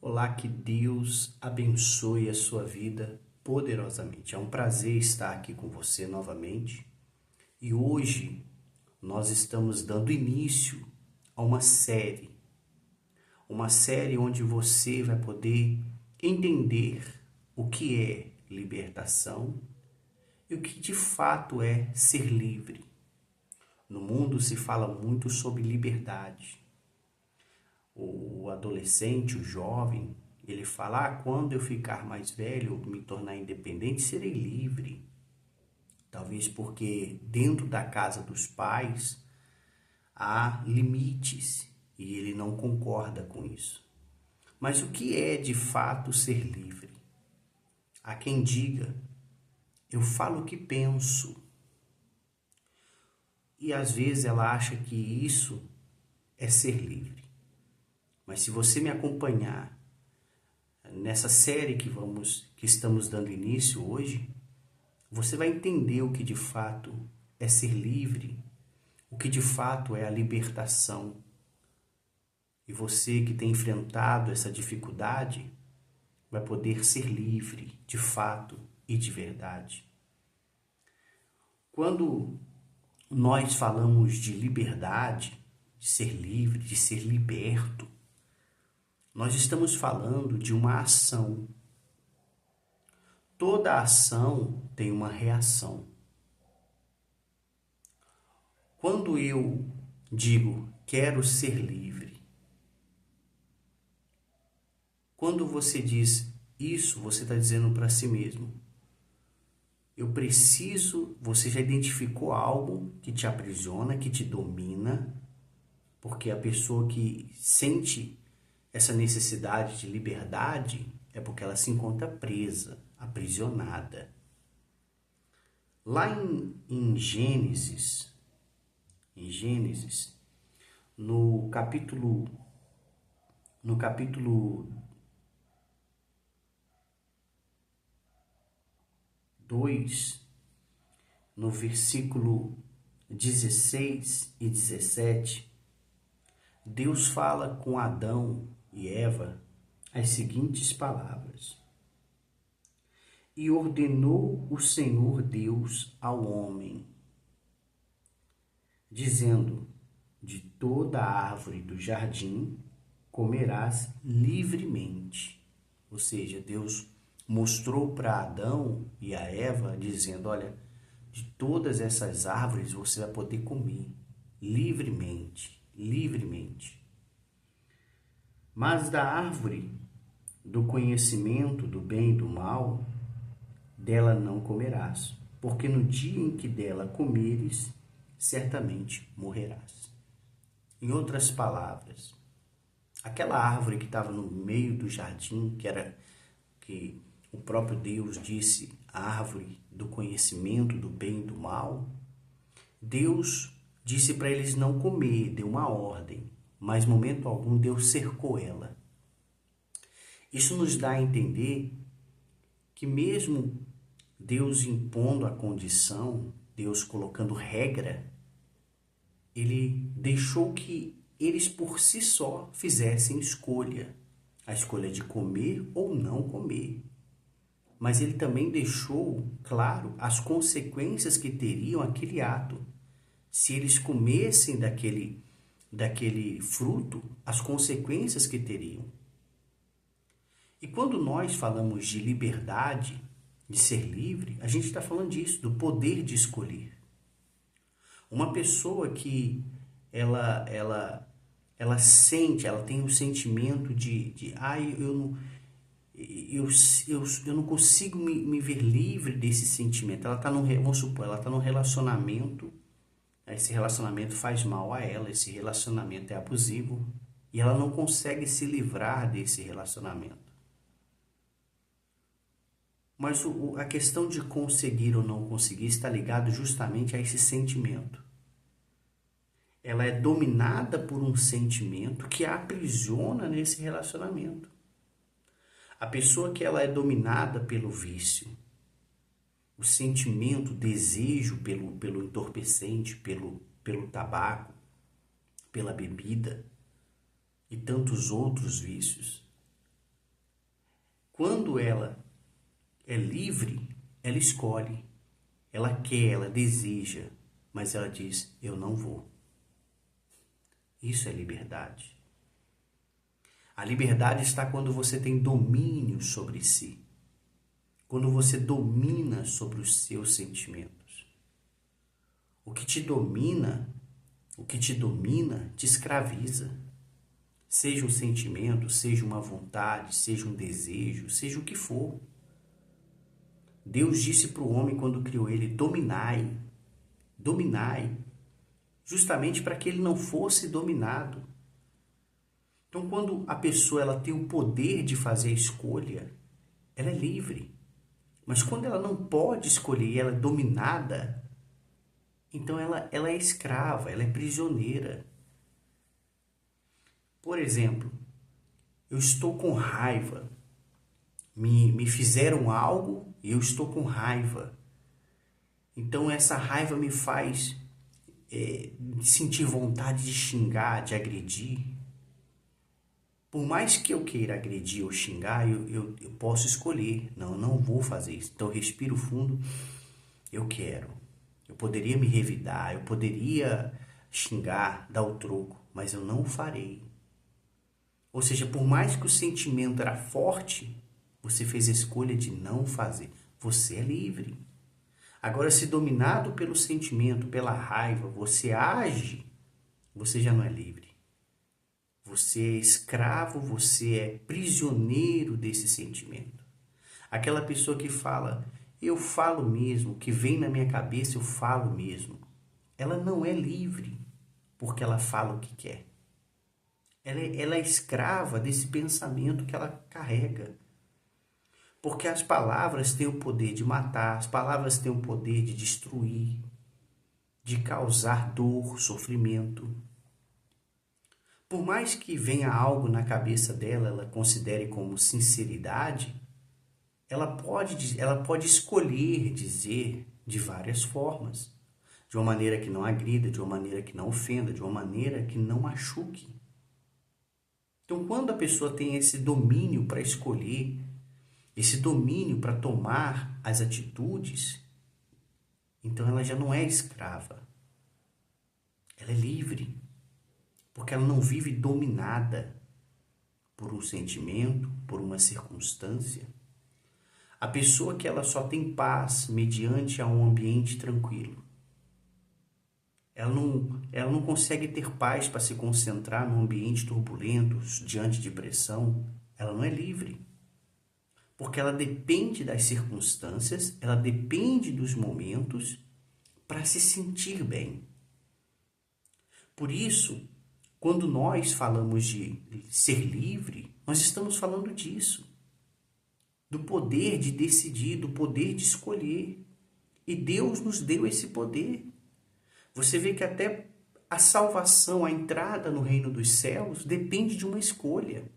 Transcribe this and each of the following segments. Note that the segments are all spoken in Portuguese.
Olá, que Deus abençoe a sua vida poderosamente. É um prazer estar aqui com você novamente. E hoje nós estamos dando início a uma série onde você vai poder entender o que é libertação e o que de fato é ser livre. No mundo se fala muito sobre liberdade. O adolescente, o jovem, ele fala: quando eu ficar mais velho, me tornar independente, serei livre. Talvez porque dentro da casa dos pais há limites e ele não concorda com isso. Mas o que é de fato ser livre? Há quem diga: eu falo o que penso. E às vezes ela acha que isso é ser livre. Mas se você me acompanhar nessa série que estamos dando início hoje, você vai entender o que de fato é ser livre, o que de fato é a libertação. E você que tem enfrentado essa dificuldade vai poder ser livre de fato e de verdade. Quando nós falamos de liberdade, de ser livre, de ser liberto, nós estamos falando de uma ação. Toda ação tem uma reação. Quando eu digo quero ser livre, quando você diz isso, você está dizendo para si mesmo: eu preciso, você já identificou algo que te aprisiona, que te domina, porque a pessoa que sente essa necessidade de liberdade é porque ela se encontra presa, aprisionada. Lá em Gênesis, no capítulo 2, no versículo 16 e 17, Deus fala com Adão e Eva as seguintes palavras: e ordenou o Senhor Deus ao homem, dizendo: de toda a árvore do jardim comerás livremente. Ou seja, Deus mostrou para Adão e a Eva, dizendo: olha, de todas essas árvores você vai poder comer livremente, livremente. Mas da árvore do conhecimento do bem e do mal, dela não comerás, porque no dia em que dela comeres, certamente morrerás. Em outras palavras, aquela árvore que estava no meio do jardim, que o próprio Deus disse, a árvore do conhecimento do bem e do mal, Deus disse para eles não comer, deu uma ordem, mas em momento algum Deus cercou ela. Isso nos dá a entender que mesmo Deus impondo a condição, Deus colocando regra, ele deixou que eles por si só fizessem escolha, a escolha de comer ou não comer. Mas ele também deixou claro as consequências que teriam aquele ato. Se eles comessem daquele fruto, as consequências que teriam. E quando nós falamos de liberdade, de ser livre, a gente está falando disso, do poder de escolher. Uma pessoa que ela sente, ela tem o sentimento eu não consigo me ver livre desse sentimento. Vamos supor, ela está num relacionamento, esse relacionamento faz mal a ela, esse relacionamento é abusivo e ela não consegue se livrar desse relacionamento. Mas a questão de conseguir ou não conseguir está ligado justamente a esse sentimento. Ela é dominada por um sentimento que a aprisiona nesse relacionamento. A pessoa que ela é dominada pelo vício, o sentimento, o desejo pelo entorpecente, pelo tabaco, pela bebida e tantos outros vícios, Quando ela é livre, ela escolhe, ela quer, ela deseja, mas ela diz: eu não vou. Isso é liberdade. A liberdade está quando você tem domínio sobre si, quando você domina sobre os seus sentimentos. O que te domina te escraviza. Seja um sentimento, seja uma vontade, seja um desejo, seja o que for. Deus disse para o homem quando criou ele: dominai, dominai, justamente para que ele não fosse dominado. Então, quando a pessoa ela tem o poder de fazer a escolha, ela é livre. Mas quando ela não pode escolher e ela é dominada, então ela é escrava, ela é prisioneira. Por exemplo, eu estou com raiva, me fizeram algo e eu estou com raiva. Então essa raiva me faz sentir vontade de xingar, de agredir. Por mais que eu queira agredir ou xingar, eu posso escolher. Não vou fazer isso. Então eu respiro fundo, eu quero. Eu poderia me revidar, eu poderia xingar, dar o troco, mas eu não o farei. Ou seja, por mais que o sentimento era forte, você fez a escolha de não fazer. Você é livre. Agora, se dominado pelo sentimento, pela raiva, você age, você já não é livre. Você é escravo, você é prisioneiro desse sentimento. Aquela pessoa que fala: eu falo mesmo, o que vem na minha cabeça eu falo mesmo. Ela não é livre porque ela fala o que quer. Ela é escrava desse pensamento que ela carrega. Porque as palavras têm o poder de matar, as palavras têm o poder de destruir, de causar dor, sofrimento. Por mais que venha algo na cabeça dela, ela considere como sinceridade, ela pode escolher dizer de várias formas. De uma maneira que não agrida, de uma maneira que não ofenda, de uma maneira que não machuque. Então, quando a pessoa tem esse domínio para escolher, esse domínio para tomar as atitudes, então ela já não é escrava. Ela é livre, porque ela não vive dominada por um sentimento, por uma circunstância. A pessoa que ela só tem paz mediante a um ambiente tranquilo. Ela não consegue ter paz para se concentrar num ambiente turbulento, diante de pressão. Ela não é livre. Porque ela depende das circunstâncias, ela depende dos momentos para se sentir bem. Por isso, quando nós falamos de ser livre, nós estamos falando disso. Do poder de decidir, do poder de escolher. E Deus nos deu esse poder. Você vê que até a salvação, a entrada no reino dos céus, depende de uma escolha.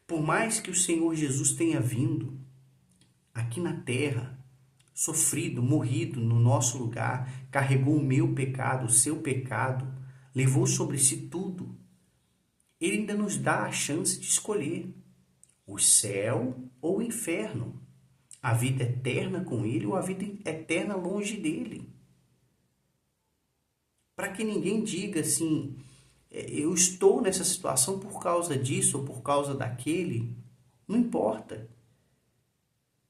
Por mais que o Senhor Jesus tenha vindo aqui na terra, sofrido, morrido no nosso lugar, carregou o meu pecado, o seu pecado, levou sobre si tudo, ele ainda nos dá a chance de escolher o céu ou o inferno, a vida eterna com ele ou a vida eterna longe dele. Para que ninguém diga assim: eu estou nessa situação por causa disso ou por causa daquele. Não importa.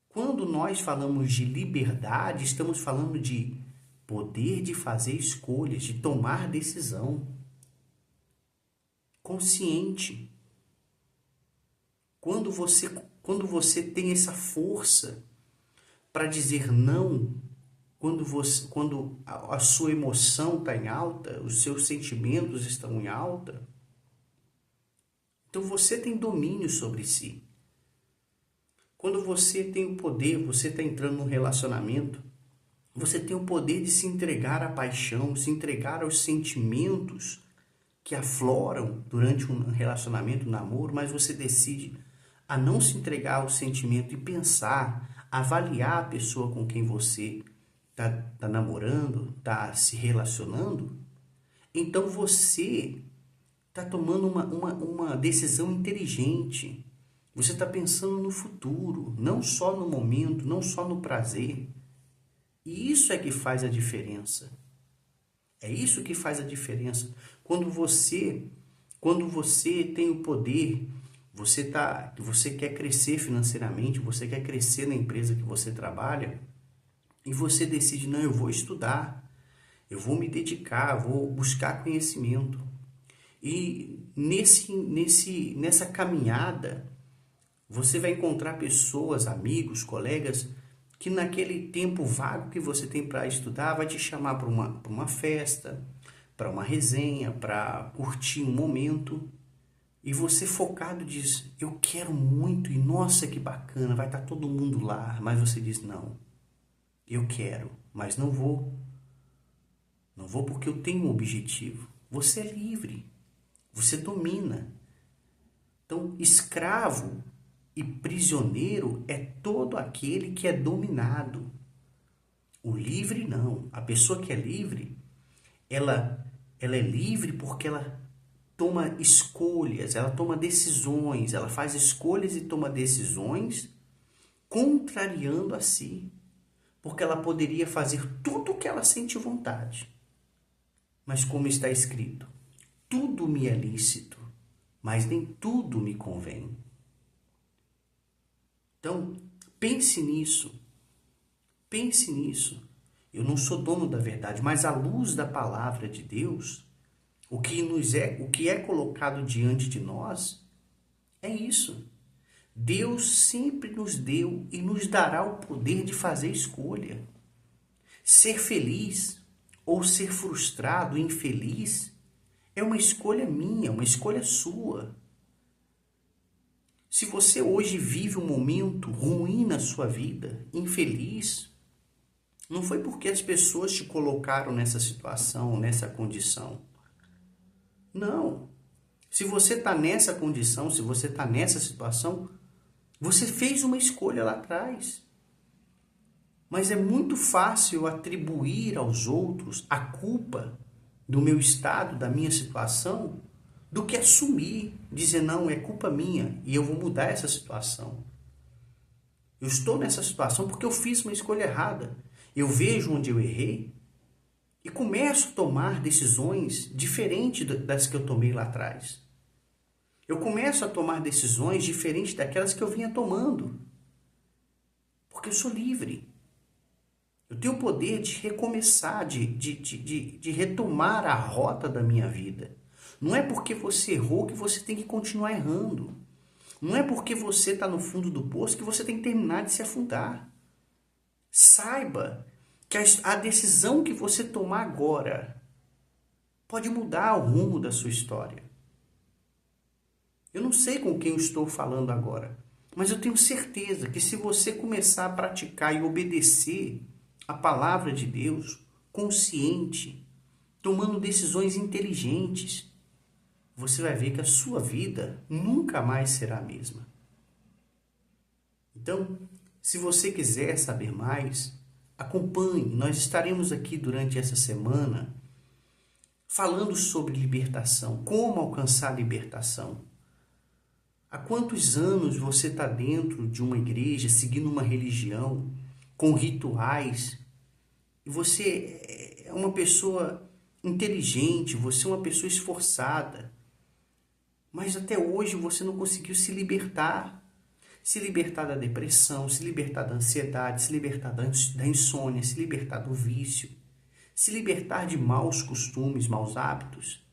Quando nós falamos de liberdade, estamos falando de poder de fazer escolhas, de tomar decisão. Consciente. Quando você tem essa força para dizer não, quando a sua emoção está em alta, os seus sentimentos estão em alta, então você tem domínio sobre si. Quando você tem o poder, você está entrando num relacionamento, você tem o poder de se entregar à paixão, se entregar aos sentimentos que afloram durante um relacionamento, um namoro, mas você decide a não se entregar ao sentimento e pensar, avaliar a pessoa com quem você está namorando, está se relacionando, então você está tomando uma decisão inteligente. Você está pensando no futuro, não só no momento, não só no prazer. E isso é que faz a diferença. É isso que faz a diferença. Quando você tem o poder, você quer crescer financeiramente, você quer crescer na empresa que você trabalha, e você decide, não, eu vou estudar, eu vou me dedicar, vou buscar conhecimento. E nessa caminhada, você vai encontrar pessoas, amigos, colegas, que naquele tempo vago que você tem para estudar, vai te chamar para uma festa, para uma resenha, para curtir um momento. E você focado diz, eu quero muito, e nossa, que bacana, vai estar todo mundo lá. Mas você diz, não, eu quero, mas não vou. Não vou porque eu tenho um objetivo. Você é livre, você domina. Então, escravo e prisioneiro é todo aquele que é dominado. O livre não. A pessoa que é livre, ela é livre porque ela toma escolhas, ela toma decisões, ela faz escolhas e toma decisões contrariando a si. Porque ela poderia fazer tudo o que ela sente vontade. Mas como está escrito, tudo me é lícito, mas nem tudo me convém. Então, pense nisso. Pense nisso. Eu não sou dono da verdade, mas à luz da palavra de Deus, o que é colocado diante de nós é isso. Deus sempre nos deu e nos dará o poder de fazer escolha. Ser feliz ou ser frustrado, infeliz, é uma escolha minha, uma escolha sua. Se você hoje vive um momento ruim na sua vida, infeliz, não foi porque as pessoas te colocaram nessa situação, nessa condição. Não. Se você está nessa condição, se você está nessa situação, você fez uma escolha lá atrás. Mas é muito fácil atribuir aos outros a culpa do meu estado, da minha situação, do que assumir, dizer, não, é culpa minha e eu vou mudar essa situação. Eu estou nessa situação porque eu fiz uma escolha errada. Eu vejo onde eu errei e começo a tomar decisões diferentes das que eu tomei lá atrás. Eu começo a tomar decisões diferentes daquelas que eu vinha tomando. Porque eu sou livre. Eu tenho o poder de recomeçar, de retomar a rota da minha vida. Não é porque você errou que você tem que continuar errando. Não é porque você está no fundo do poço que você tem que terminar de se afundar. Saiba que a decisão que você tomar agora pode mudar o rumo da sua história. Eu não sei com quem eu estou falando agora, mas eu tenho certeza que se você começar a praticar e obedecer a palavra de Deus, consciente, tomando decisões inteligentes, você vai ver que a sua vida nunca mais será a mesma. Então, se você quiser saber mais, acompanhe. Nós estaremos aqui durante essa semana falando sobre libertação, como alcançar a libertação. Há quantos anos você está dentro de uma igreja, seguindo uma religião, com rituais, e você é uma pessoa inteligente, você é uma pessoa esforçada, mas até hoje você não conseguiu se libertar da depressão, se libertar da ansiedade, se libertar da insônia, se libertar do vício, se libertar de maus costumes, maus hábitos.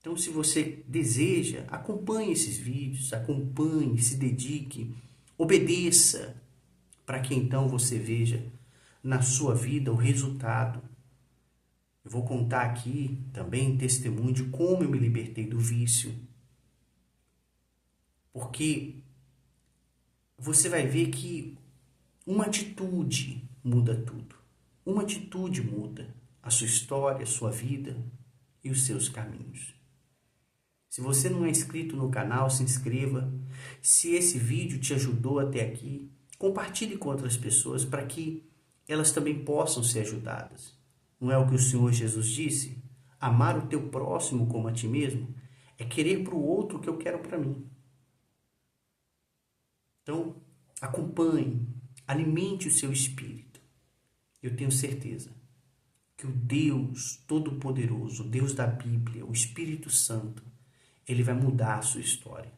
Então, se você deseja, acompanhe esses vídeos, acompanhe, se dedique, obedeça, para que então você veja na sua vida o resultado. Eu vou contar aqui também testemunho de como eu me libertei do vício. Porque você vai ver que uma atitude muda tudo. Uma atitude muda a sua história, a sua vida e os seus caminhos. Se você não é inscrito no canal, se inscreva. Se esse vídeo te ajudou até aqui, compartilhe com outras pessoas para que elas também possam ser ajudadas. Não é o que o Senhor Jesus disse? Amar o teu próximo como a ti mesmo é querer para o outro o que eu quero para mim. Então, acompanhe, alimente o seu espírito. Eu tenho certeza que o Deus Todo-Poderoso, o Deus da Bíblia, o Espírito Santo, ele vai mudar a sua história.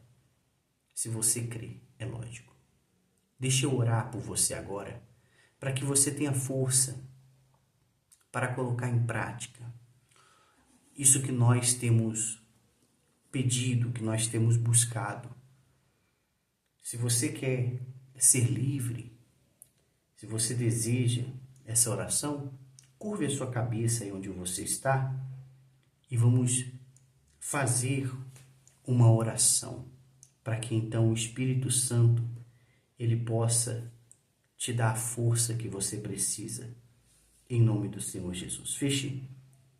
Se você crê, é lógico. Deixa eu orar por você agora, para que você tenha força para colocar em prática isso que nós temos pedido, que nós temos buscado. Se você quer ser livre, se você deseja essa oração, curve a sua cabeça aí onde você está e vamos fazer uma oração para que então o Espírito Santo ele possa te dar a força que você precisa, em nome do Senhor Jesus. Feche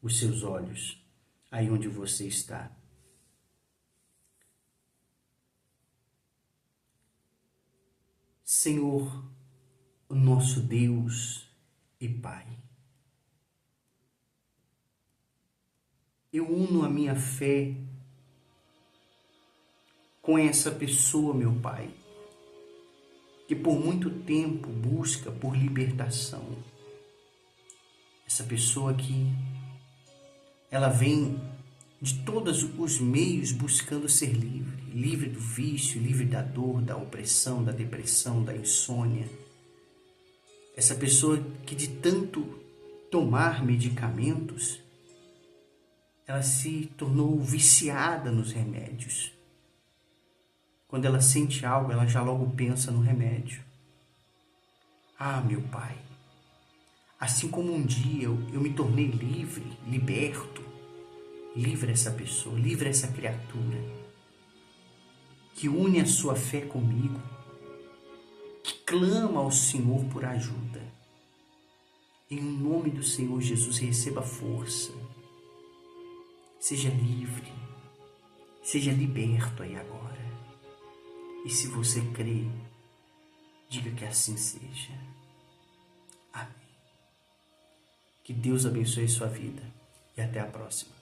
os seus olhos aí onde você está. Senhor, nosso Deus e Pai, eu uno a minha fé com essa pessoa, meu Pai, que por muito tempo busca por libertação. Essa pessoa que ela vem de todos os meios buscando ser livre, livre do vício, livre da dor, da opressão, da depressão, da insônia. Essa pessoa que de tanto tomar medicamentos, ela se tornou viciada nos remédios. Quando ela sente algo, ela já logo pensa no remédio. Ah, meu Pai, assim como um dia eu me tornei livre, liberto, livre essa pessoa, livre essa criatura, que une a sua fé comigo, que clama ao Senhor por ajuda. Em nome do Senhor Jesus, receba força. Seja livre, seja liberto aí agora. E se você crê, diga que assim seja. Amém. Que Deus abençoe sua vida e até a próxima.